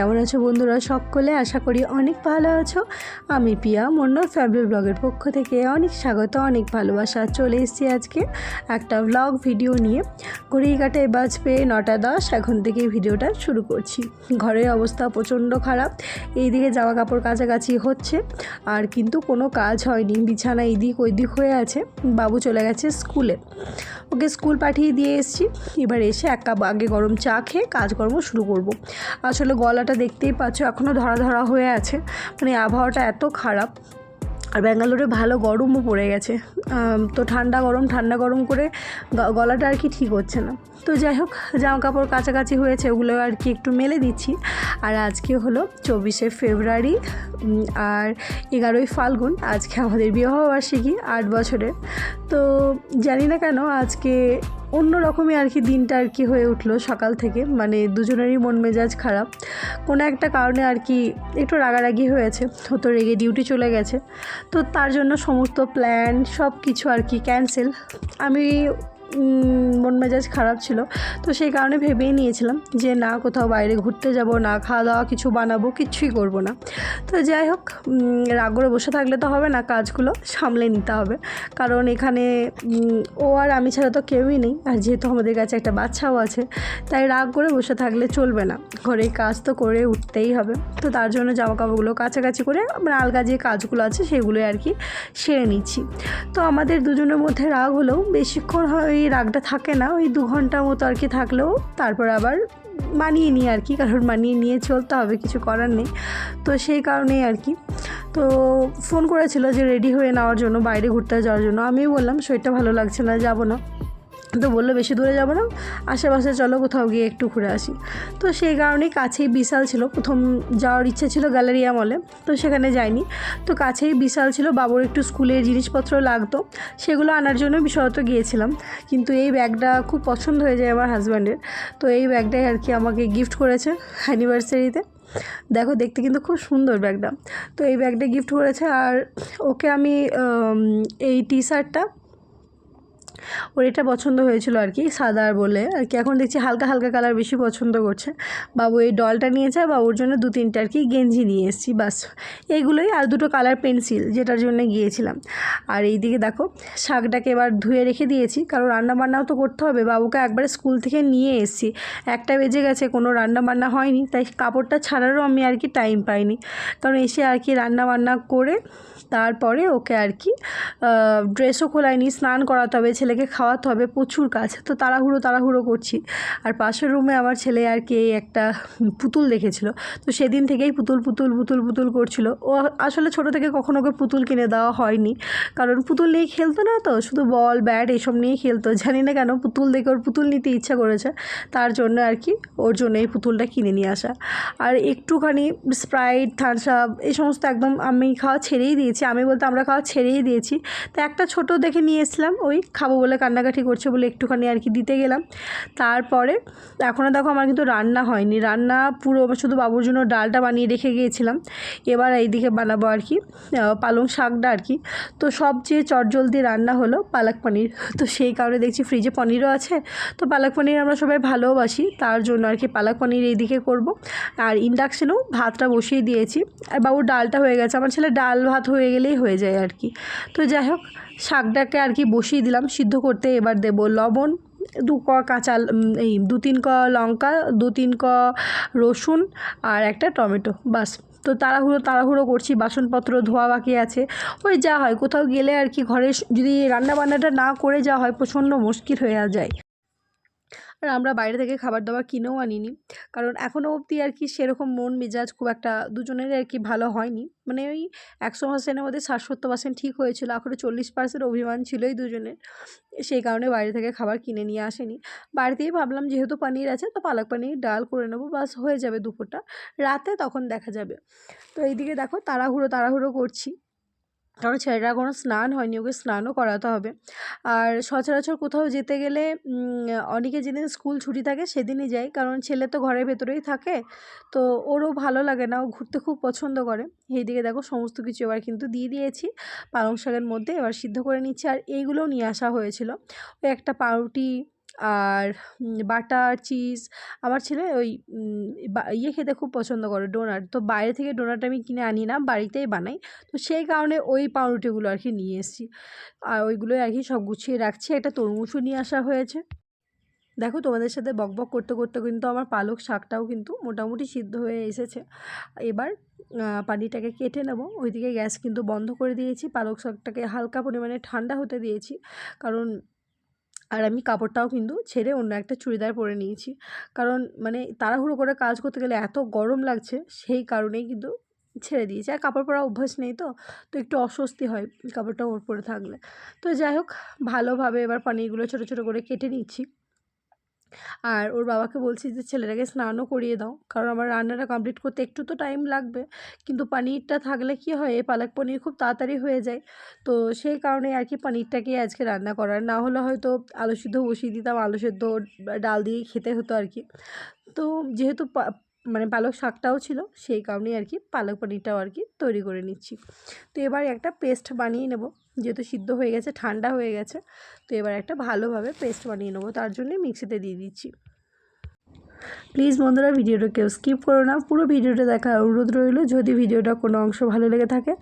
কেমন আছো বন্ধুরা সকলে? আশা করি অনেক ভালো আছো। আমি পিয়া মন্ডল ফ্যামিলি ব্লগের পক্ষ থেকে অনেক স্বাগত, অনেক ভালোবাসা। চলে এসেছি আজকে একটা ব্লগ ভিডিও নিয়ে। ঘড়ির কাঁটায় বাজবে 9:10। এখন থেকে ভিডিওটা শুরু করছি। ঘরের অবস্থা প্রচণ্ড খারাপ। এইদিকে জামা কাপড় কাচাকাচি হচ্ছে, আর কিন্তু কোনো কাজ হয়নি। বিছানা এইদিক ওইদিক হয়ে আছে। বাবু চলে গেছে স্কুলে, ওকে স্কুল পাঠিয়ে দিয়ে এসেছি। এবার এসে এক কাপ আগে গরম চা খেয়ে কাজকর্ম শুরু করব। আসলে গলাটা দেখতেই পাচ্ছ এখনও ধরা ধরা হয়ে আছে, মানে আবহাওয়াটা এত খারাপ। আর ব্যাঙ্গালোরে ভালো গরমও পড়ে গেছে, তো ঠান্ডা গরম করে গলাটা আর কি ঠিক হচ্ছে না। তো যাই হোক, জামা কাপড় কাছাকাছি হয়েছে, ওগুলো আর কি একটু মেলে দিচ্ছি। আর আজকে হলো 24শে ফেব্রুয়ারি আর 11ই ফাল্গুন। আজকে আমাদের বিবাহবার্ষিকী 8 বছরের। তো জানি না কেন আজকে অন্য রকমই আর কি দিনটা আর কি হয়ে উঠলো সকাল থেকে। মানে দুজনেরই মন মেজাজ খারাপ, কোনো একটা কারণে আর কি একটু রাগারাগি হয়েছে। ও তো রেগে ডিউটি চলে গেছে, তো তার জন্য সমস্ত প্ল্যান সব কিছু আর কি ক্যান্সেল। আমি মন মেজাজ খারাপ ছিল, তো সেই কারণে ভেবেই নিয়েছিলাম যে না কোথাও বাইরে ঘুরতে যাব না, খাওয়া দাওয়া কিছু বানাবো, কিচ্ছুই করব না। তো যাই হোক, রাগ করে বসে থাকলে তো হবে না, কাজগুলো সামলে নিতে হবে। কারণ এখানে ও আর আমি ছাড়া তো কেউই নেই, আর যেহেতু আমাদের কাছে একটা বাচ্চাও আছে, তাই রাগ করে বসে থাকলে চলবে না। ঘরে কাজ তো করে উঠতেই হবে। তো তার জন্য জামা কাপড়গুলো কাছাকাছি করে মানে আলগা যে কাজগুলো আছে সেগুলো আর কি সেরে নিচ্ছি। তো আমাদের দুজনের মধ্যে রাগ হলেও বেশিক্ষণ ওই রাগটা থাকে না, ওই 2 ঘন্টার মতো আর কি থাকলেও তারপর আবার মানিয়ে নিই আর কি, কারণ মানিয়ে নিয়ে চলতে হবে, কিছু করার নেই। তো সেই কারণেই আর কি। তো ফোন করেছিল যে রেডি হয়ে নেওয়ার জন্য, বাইরে ঘুরতে যাওয়ার জন্য। আমিও বললাম শরীরটা ভালো লাগছে না, যাব না। তো বললো বেশি দূরে যাব না, আশেপাশে চলো কোথাও গিয়ে একটু ঘুরে আসি। তো সেই কারণেই কাছেই বিশাল ছিল, প্রথম যাওয়ার ইচ্ছে ছিল গ্যালারিয়া মলে, তো সেখানে যাইনি। তো কাছেই বিশাল ছিল, বাবুর একটু স্কুলের জিনিসপত্র লাগতো, সেগুলো আনার জন্য বিশালত গিয়েছিলাম। কিন্তু এই ব্যাগটা খুব পছন্দ হয়ে যায় আমার হাজব্যান্ডের, তো এই ব্যাগটাই আর কি আমাকে গিফট করেছে অ্যানিভার্সারিতে। দেখো দেখতে কিন্তু খুব সুন্দর ব্যাগটা। তো এই ব্যাগটা গিফট করেছে। আর ওকে আমি এই টি শার্টটা, ওর এটা পছন্দ হয়েছিল আর কি, সাদার বলে আর কি। এখন দেখছি হালকা হালকা কালার বেশি পছন্দ করছে। বাবু এই ডলটা নিয়েছে, বাবুর জন্য 2-3টা আর কি গেঞ্জি নিয়ে এসেছি, বাস এইগুলোই। আর 2টো কালার পেন্সিল, যেটার জন্য গিয়েছিলাম। আর এইদিকে দেখো শাকটাকে এবার ধুয়ে রেখে দিয়েছি, কারণ রান্নাবান্নাও তো করতে হবে। বাবুকে একবারে স্কুল থেকে নিয়ে এসেছি, 1টা বেজে গেছে, কোনো রান্নাবান্না হয়নি, তাই কাপড়টা ছাড়ারও আমি আর কি টাইম পাইনি। কারণ এসে আর কি রান্নাবান্না করে তারপরে ওকে আর কি ড্রেসও খোলায়নি, স্নান করাতে হবে, ছেলেকে খাওয়াতে হবে, প্রচুর কাজ। তো তাড়াহুড়ো করছি। আর পাশের রুমে আমার ছেলে আর কি একটা পুতুল দেখেছিল, তো সেদিন থেকেই পুতুল করছিল। ও আসলে ছোটো থেকে কখনো ওকে পুতুল কিনে দেওয়া হয়নি, কারণ পুতুল নিয়ে খেলতো না, তো শুধু বল ব্যাট এসব নিয়েই খেলতো। জানি না কেন পুতুল দেখে ওর পুতুল নিতে ইচ্ছা করেছে, তার জন্য আর কি ওর জন্য এই পুতুলটা কিনে নিয়ে আসা। আর একটুখানি স্প্রাইট, থামস আপ এই সমস্ত একদম আমি খাওয়া ছেড়েই দিয়েছি। আমি বলতে আমরা খাওয়া ছেড়েই দিয়েছি। তো একটা ছোট দেখে নিয়ে এসলাম, ওই খাবো বলে কান্নাকাটি করছে বলে একটুখানি আর কি দিতে গেলাম। তারপরে এখনও দেখো আমার কিন্তু রান্না হয়নি, রান্না পুরো শুধু বাবুর জন্য ডালটা বানিয়ে রেখে গিয়েছিলাম। এবার এইদিকে বানাবো আর কি পালং শাকটা আর কি। তো সবচেয়ে চটজলদি রান্না হলো পালক পনির। তো সেই কারণে দেখছি ফ্রিজে পনিরও আছে, তো পালক পনির আমরা সবাই ভালোবাসি, তার জন্য আর কি পালক পনির এইদিকে করব। আর ইন্ডাকশানেও ভাতটা বসিয়ে দিয়েছি। আর বাবুর ডালটা হয়ে গেছে, আমার ছেলে ডাল ভাত হয়ে গেলেই হয়ে যায় আর কি। তো যাই হোক, শাকটাকে আর কি বসিয়ে দিলাম সিদ্ধ করতে। এবার দেব লবণ, 2 ক কাঁচা এই 2-3 ক লঙ্কা, 2-3 ক রসুন আর একটা টমেটো, বাস। তো তাড়াহুড়ো করছি, বাসনপত্র ধোয়া বাকি আছে। ওই যা হয় কোথাও গেলে আর কি, ঘরে যদি রান্নাবান্নাটা না করে যাওয়া হয় প্রচণ্ড মুশকিল হয়ে যায়। আর আমরা বাইরে থেকে খাবার দাবার কিনেও আনিনি, কারণ এখনও অবধি আর কি সেরকম মন মেজাজ খুব একটা দুজনেরই আর কি ভালো হয়নি। মানে ওই 100%-এর মধ্যে 60-70% ঠিক হয়েছিল, এখনও 40% অভিমান ছিলই দুজনের। সেই কারণে বাইরে থেকে খাবার কিনে নিয়ে আসেনি। বাড়িতেই ভাবলাম যেহেতু পনির আছে, তো পালক পনির ডাল করে নেবো, বাস হয়ে যাবে দুপুরটা। রাতে তখন দেখা যাবে। তো এইদিকে দেখো তাড়াহুড়ো করছি, কারণ ছেলেটার কোনো স্নান হয়নি, ওকে স্নানও করাতে হবে। আর সচরাচর কোথাও যেতে গেলে অনেকে যেদিন স্কুল ছুটি থাকে সেদিনই যাই, কারণ ছেলে তো ঘরের ভেতরেই থাকে, তো ওরও ভালো লাগে না, ও ঘুরতে খুব পছন্দ করে। এইদিকে দেখো সমস্ত কিছু এবার কিন্তু দিয়ে দিয়েছি পালং শাকের মধ্যে, এবার সিদ্ধ করে নিচ্ছি। আর এইগুলোও নিয়ে আসা হয়েছিল, ওই একটা পাউরুটি আর বাটার চিজ। আমার ছেলে ওই ইয়ে খেতে খুব পছন্দ করে, ডোনাট। তো বাইরে থেকে ডোনাট আমি কিনে আনি না, বাড়িতেই বানাই। তো সেই কারণে ওই পাউরুটিগুলো আর কি নিয়ে এসেছি, আর ওইগুলোই আর কি সব গুছিয়ে রাখছি। একটা তরমুজও নিয়ে আসা হয়েছে। দেখো, তোমাদের সাথে বকবক করতে করতে কিন্তু আমার পালক শাকটাও কিন্তু মোটামুটি সিদ্ধ হয়ে এসেছে। এবার পানিটাকে কেটে নেব। ওইদিকে গ্যাস কিন্তু বন্ধ করে দিয়েছি, পালক শাকটাকে হালকা পরিমাণে ঠান্ডা হতে দিয়েছি। কারণ আর আমি কাপড়টাও কিন্তু ছেড়ে অন্য একটা চুড়িদার পরে নিয়েছি, কারণ মানে তাড়াহুড়ো করে কাজ করতে গেলে এত গরম লাগছে, সেই কারণেই কিন্তু ছেড়ে দিয়েছি। আর কাপড় পরা অভ্যাস নেই, তো তো একটু অস্বস্তি হয় কাপড়টা ওর পরে থাকলে। তো যাই হোক, ভালোভাবে এবার পনিরগুলো ছোটো ছোটো করে কেটে নিচ্ছি। আর ওর বাবাকে বলছি যে ছেলেটাকে স্নানও করিয়ে দাও, কারণ আমার রান্নাটা কমপ্লিট করতে একটু তো টাইম লাগবে। কিন্তু পনিরটা থাকলে কি হয়, এই পালক পনির খুব তাড়াতাড়ি হয়ে যায়। তো সেই কারণে আর কি পনিরটাকে আজকে রান্না করার, না হলে হয়তো আলু সিদ্ধ বসিয়ে দিতাম, আলু সিদ্ধ ডাল দিয়ে খেতে হতো আর কি। তো যেহেতু মানে পালক শাকটাও ছিল, সেই কারণেই আর কি পালক পনিরটাও আর কি তৈরি করে নিচ্ছি। তো এবার একটা পেস্ট বানিয়ে নেব, যেহেতু সিদ্ধ হয়ে গেছে, ঠান্ডা হয়ে গেছে। তো এবার একটা ভালোভাবে পেস্ট বানিয়ে নেবো, তার জন্যই মিক্সিতে দিয়ে দিচ্ছি। প্লিজ বন্ধুরা, ভিডিওটা কেউ স্কিপ করো না, পুরো ভিডিওটা দেখার অনুরোধ রইল। যদি ভিডিওটা কোনো অংশ ভালো লেগে থাকে,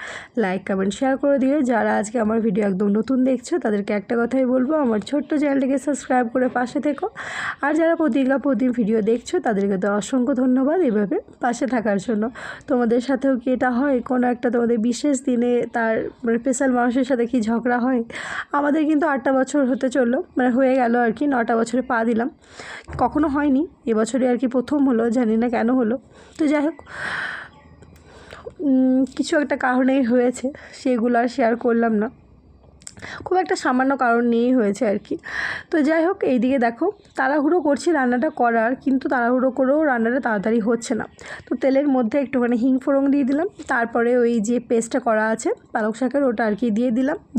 লাইক কমেন্ট শেয়ার করে দিও। যারা আজকে আমার ভিডিও একদম নতুন দেখছো, তাদেরকে একটা কথাই বলবো, আমার ছোট্ট চ্যানেলটিকে সাবস্ক্রাইব করে পাশে থেকো। আর যারা প্রতিদিন ভিডিও দেখছো, তাদেরকে তো অসংখ্য ধন্যবাদ এভাবে পাশে থাকার জন্য। তোমাদের সাথেও কি এটা হয়, কোনো একটা তোমাদের বিশেষ দিনে তার মানে স্পেশাল মানুষের সাথে কি ঝগড়া হয়? আমাদের কিন্তু 8টা বছর হতে চললো, মানে হয়ে গেল আর কি, 9টা বছরে পা দিলাম। কখনো হয়নি, এবছরে আর কি প্রথম হলো, জানি না কেন হলো। তো যাই হোক, কিছু একটা কারণেই হয়েছে, সেগুলো আর শেয়ার করলাম না। খুব একটা সামান্য কারণ নিয়েই হয়েছে আর কি। তো যাই হোক, এইদিকে দেখো, তাড়াহুড়ো করছি রান্নাটা করার, কিন্তু তাড়াহুড়ো করেও রান্নাটা তাড়াতাড়ি হচ্ছে না। তো তেলের মধ্যে একটুখানি হিং ফোড়ন দিয়ে দিলাম, তারপরে ওই যে পেস্টটা করা আছে পালক শাকের, ওটা আর কি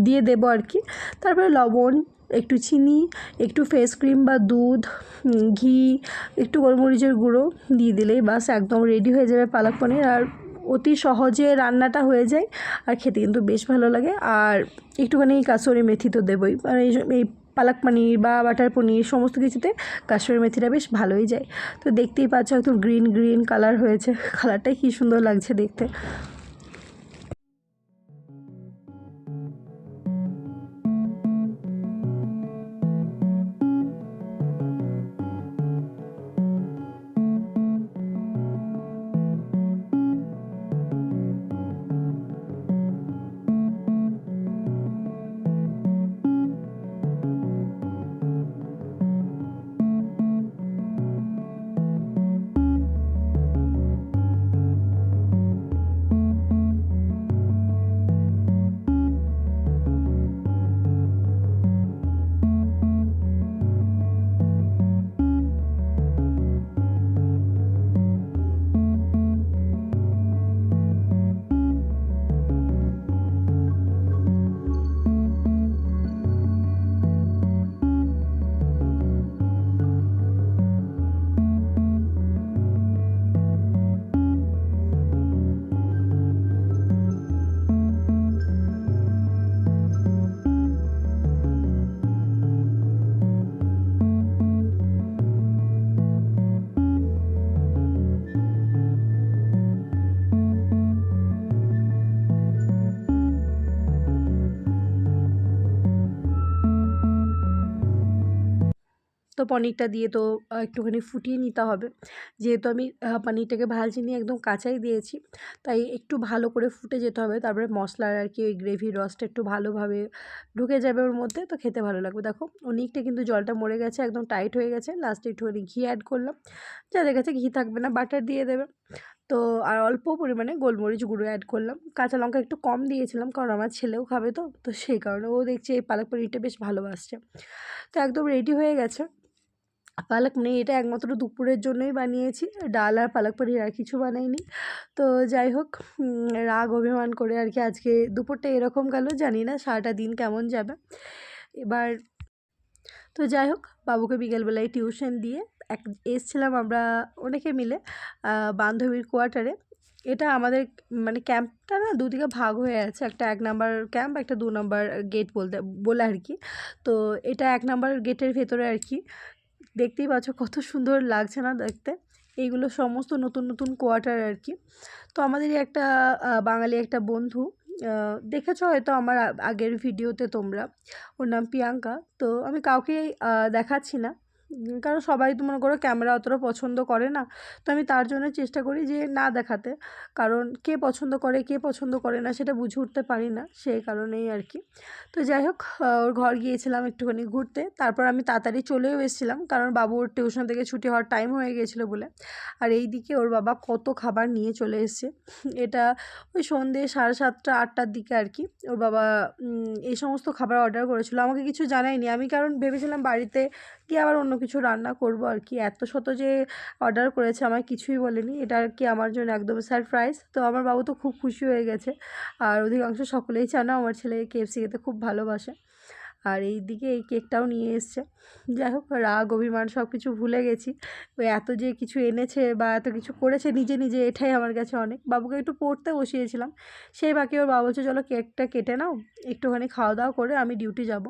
দিয়ে দেবো আর কি। তারপরে লবণ, একটু চিনি, একটু ফেস ক্রিম বা দুধ, ঘি, একটু গোলমরিচের গুঁড়ো দিয়ে দিলেই বাস একদম রেডি হয়ে যাবে পালক পনির। আর অতি সহজে রান্নাটা হয়ে যায়, আর খেতে কিন্তু বেশ ভালো লাগে। আর একটুখানি কাসুরি মেথি তো দেবই, মানে এই পালক পনির বা বাটার পনির সমস্ত কিছুতে কাসুরি মেথিটা বেশ ভালোই যায়। তো দেখতেই পাচ্ছ, একদম গ্রিন গ্রিন কালার হয়েছে, কালারটাই কী সুন্দর লাগছে দেখতে। তো পনিরটা দিয়ে তো একটুখানি ফুটিয়ে নিতে হবে, যেহেতু আমি পনিরটাকে ভাজিনি, একদম কাঁচাই দিয়েছি, তাই একটু ভালো করে ফুটে যেতে হবে। তারপরে মশলার আর কি ওই গ্রেভির রসটা একটু ভালোভাবে ঢুকে যাবে ওর মধ্যে, তো খেতে ভালো লাগবে। দেখো, অনেকটা কিন্তু জলটা মরে গেছে, একদম টাইট হয়ে গেছে। লাস্টে একটুখানি ঘি অ্যাড করলাম, যাদের কাছে ঘি থাকবে না বাটার দিয়ে দেবে। তো আর অল্প পরিমাণে গোলমরিচ গুঁড়ো অ্যাড করলাম, কাঁচা লঙ্কা একটু কম দিয়েছিলাম, কারণ আমার ছেলেও খাবে, তো সেই কারণে ও দেখছি এই পালক পনিরটা বেশ ভালোবাসছে। তো একদম রেডি হয়ে গেছে পালক পনির। এটা একমাত্র দুপুরের জন্যই বানিয়েছি, ডাল আর পালক পনির আর কিছু বানাইনি। তো যাই হোক, রাগ অভিমান করে আর কি আজকে দুপুরটা এরকম গেল, জানি না সারাটা দিন কেমন যাবে এবার। তো যাই হোক, বাবুকে বিকেলবেলায় টিউশন দিয়ে এসছিলাম আমরা অনেকে মিলে বান্ধবীর কোয়ার্টারে। এটা আমাদের মানে ক্যাম্পটা না দুদিকে ভাগ হয়ে আছে, একটা 1 নাম্বার ক্যাম্প, একটা 2 নাম্বার গেট বলে আর কি। তো এটা 1 নাম্বার গেটের ভেতরে আর কি। দেখতেই পাচ্ছ কত সুন্দর লাগছে না দেখতে। এইগুলো সমস্ত নতুন নতুন কোয়ার্টার আর কি। তো আমাদেরই একটা বাঙালি একটা বন্ধু, দেখেছো হয়তো আমার আগের ভিডিওতে তোমরা, ওর নাম প্রিয়াঙ্কা। তো আমি কাউকে দেখাচ্ছি না, কারণ সবাই তো মনে করো ক্যামেরা অতটা পছন্দ করে না। তো আমি তার জন্য চেষ্টা করি যে না দেখাতে, কারণ কে পছন্দ করে কে পছন্দ করে না সেটা বুঝে উঠতে পারি না, সেই কারণেই আর কি। তো যাই হোক, ওর ঘর গিয়েছিলাম একটুখানি ঘুরতে, তারপর আমি তাড়াতাড়ি চলেও এসেছিলাম, কারণ বাবুর টিউশন থেকে ছুটি হওয়ার টাইম হয়ে গিয়েছিলো বলে। আর এই দিকে ওর বাবা কত খাবার নিয়ে চলে এসেছে। এটা ওই সন্ধ্যে 7:30 8টার দিকে আর কি ওর বাবা এই সমস্ত খাবার অর্ডার করেছিল, আমাকে কিছু জানায়নি। আমি কারণ ভেবেছিলাম বাড়িতে গিয়ে আবার অন্য কিছু রান্না করব আর কি। এত শত যে অর্ডার করেছে আমায় কিছুই বলেনি, এটা আর কি আমার জন্য একদম সারপ্রাইজ। তো আমার বাবু তো খুব খুশি হয়ে গেছে, আর অধিকাংশ সকলেই জানো আমার ছেলে KFC খেতে খুব ভালোবাসে। আর এই দিকে এই কেকটাও নিয়ে এসছে। যাই হোক, রাগ অভিমান সব কিছু ভুলে গেছি। ওই এত যে কিছু এনেছে বা এত কিছু করেছে নিজে নিজে, এটাই আমার কাছে অনেক। বাবুকে একটু পড়তে বসিয়েছিলাম, সেই বাকি ওর বাবা বলছে চলো কেকটা কেটে নাও, একটুখানি খাওয়া দাওয়া করে আমি ডিউটি যাব।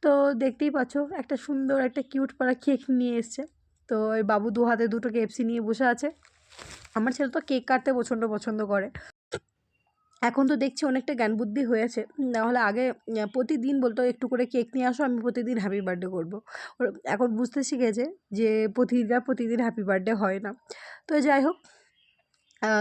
তো দেখতেই পাচ্ছ একটা সুন্দর একটা কিউট পাড়া কেক নিয়ে এসছে। তো ওই বাবু 2 হাতে 2টো KFC নিয়ে বসে আছে। আমার ছেলে তো কেক কাটতে প্রচণ্ড পছন্দ করে। এখন তো দেখছি অনেকটা জ্ঞান বুদ্ধি হয়েছে, নাহলে আগে প্রতিদিন বলতো একটু করে কেক নিয়ে আসো, আমি প্রতিদিন হ্যাপি বার্থডে করবো। ওর এখন বুঝতে শিখেছে যে প্রতিদিন হ্যাপি বার্থডে হয় না। তো যাই হোক,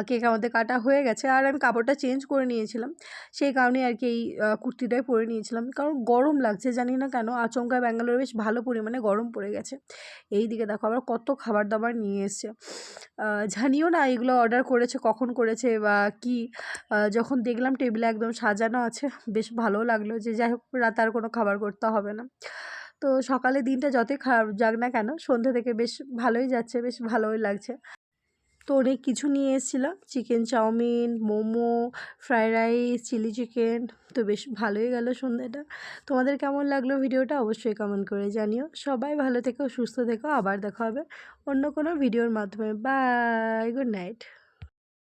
কেক আমাদের কাটা হয়ে গেছে, আর আমি কাপড়টা চেঞ্জ করে নিয়েছিলাম, সেই কারণেই আর কি এই কুর্তিটাই পরে নিয়েছিলাম, কারণ গরম লাগছে জানি না কেন। আচমকা ব্যাঙ্গালোরে বেশ ভালো পরিমাণে গরম পড়ে গেছে। এই দিকে দেখো আবার কত খাবার দাবার নিয়ে এসছে, জানিও না এগুলো অর্ডার করেছে কখন করেছে বা কি। যখন দেখলাম টেবিলে একদম সাজানো আছে, বেশ ভালো লাগলো যে যাই হোক রাতে আর কোনো খাবার করতে হবে না। তো সকালে দিনটা যতই খারাপ যাক না কেন, সন্ধ্যে থেকে বেশ ভালোই যাচ্ছে, বেশ ভালোই লাগছে। তো অনেক কিছু নিয়ে এসেছিলাম, chicken chow mein, momo, fried rice, chilli chicken. তো বেশ ভালোই গেল সন্ধ্যাটা। তোমাদের কেমন লাগলো ভিডিওটা অবশ্যই কমেন্ট করে জানিও। সবাই ভালো থেকো, সুস্থ থেকো, আবার দেখা হবে অন্য কোনো ভিডিওর মাধ্যমে। Bye, good night.